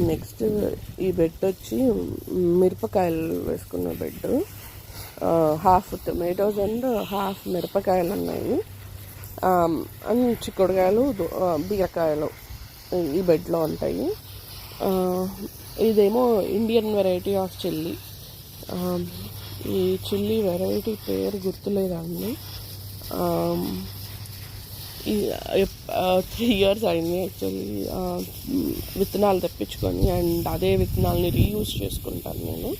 Next ఈ bed వచ్చి మిరపకాయలు వేసుకున్న bed. Half tomatoes and half మిరపకాయలు ఉన్నాయి. అండ్ చిక్కుడుకాయలు, బీరకాయలు ఈ బెడ్లో ఉంటాయి. ఇదేమో ఇండియన్ వెరైటీ ఆఫ్ చిల్లీ. ఈ చిల్లీ వెరైటీ పేరు గుర్తులేదండి. 3 years అయింది యాక్చువల్లీ విత్తనాలు తెప్పించుకొని, అండ్ అదే విత్తనాలని రీయూజ్ చేసుకుంటాను నేను.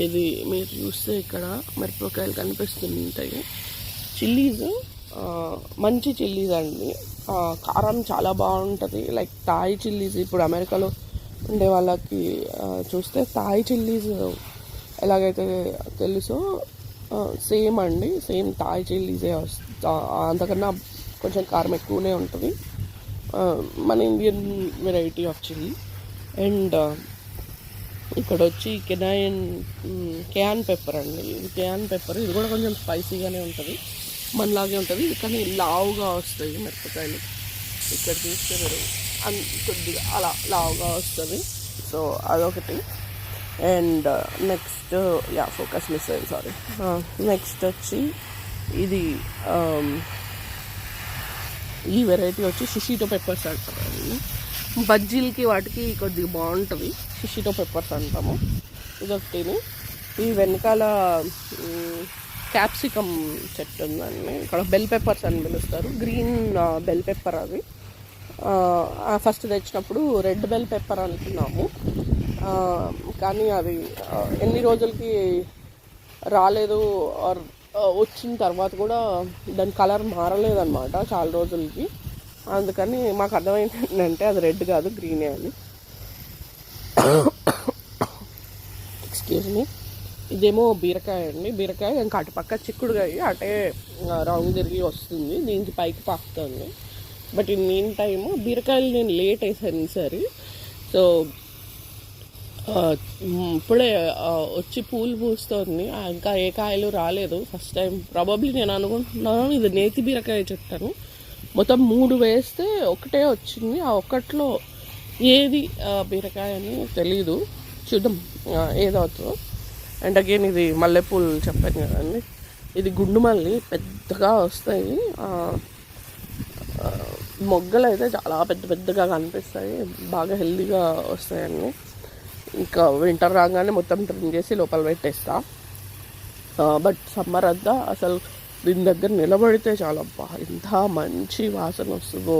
ఇది మీరు చూస్తే ఇక్కడ మిరపకాయలు కనిపిస్తుంటాయి. చిల్లీస్ మంచి చిల్లీస్ అండి. కారం చాలా బాగుంటుంది. లైక్ థాయ్ చిల్లీస్, ఇప్పుడు అమెరికాలో ఉండే వాళ్ళకి చూస్తే థాయ్ చిల్లీస్ ఎలాగైతే తెలుసో సేమ్ అండి, సేమ్ థాయ్ చిల్లీసే అంతకన్నా కొంచెం కారం ఎక్కువనే ఉంటుంది. మన Indian variety of chilli. And ఇక్కడ వచ్చి కేయాన్ పెప్పర్ అండి. ఇది కేయాన్ పెప్పర్. ఇది కూడా కొంచెం స్పైసీగానే ఉంటుంది, మనలాగే ఉంటుంది, కానీ లావుగా వస్తాయి మిరపకాయలు. ఇక్కడ చూస్తే మీరు కొద్దిగా అలా లావుగా వస్తుంది. సో అదొకటి. అండ్ నెక్స్ట్ ఫోకస్ మిస్ అయింది, సారీ. నెక్స్ట్ వచ్చి ఇది ఈ వెరైటీ వచ్చి షిషిటో పెప్పర్స్ అంటారు. అది బజ్జీలకి వాటికి కొద్దిగా బాగుంటుంది. షిషిటో పెప్పర్స్ అంటాము. ఇదొకటిని. ఈ వెనకాల క్యాప్సికమ్ చెట్టు ఉందండి. ఇక్కడ బెల్ పెప్పర్స్ అని పిలుస్తారు. గ్రీన్ బెల్ పెప్పర్ అది. ఫస్ట్ తెచ్చినప్పుడు రెడ్ బెల్ పెప్పర్ అనుకున్నాము, కానీ అది ఎన్ని రోజులకి రాలేదు. వచ్చిన తర్వాత కూడా దాని కలర్ మారలేదన్నమాట చాలా రోజులకి. అందుకని మాకు అర్థమైందంటే అది రెడ్ కాదు, గ్రీనే అని. Excuse me. ఇదేమో బీరకాయ అండి. బీరకాయ ఇంకా అటుపక్క చిక్కుడుకాయ అటే రౌండ్ తిరిగి వస్తుంది, దీనికి పైకి పాకుతుంది. బట్ ఇన్ మీన్ టైము బీరకాయలు నేను లేట్ వేసాను ఈసారి. సో ఇప్పుడే వచ్చి పూలు పూస్తుంది, ఇంకా ఏ కాయలు రాలేదు. ఫస్ట్ టైం ప్రాబబ్లీ నేను అనుకుంటున్నాను ఇది నేతి బీరకాయ చెట్టాను. మొత్తం 3 వేస్తే ఒకటే వచ్చింది. ఆ ఒక్కట్లో ఏది బీరకాయ అని తెలీదు, చూద్దాం ఏదవుతుందో. అండ్ అగైన్ ఇది మల్లెపూలు చెప్పాను కదండి, ఇది గుండు మల్లి పెద్దగా వస్తాయి. మొగ్గలు అయితే చాలా పెద్ద పెద్దగా కనిపిస్తాయి, బాగా హెల్దీగా వస్తాయండి. ఇంకా వింటర్ రాగానే మొత్తం ట్రిమ్ చేసి లోపల పెట్టేస్తా. బట్ సమ్మర్ అంతా అసలు దీని దగ్గర నిలబడితే చాలా ఎంత మంచి వాసన వస్తుందో.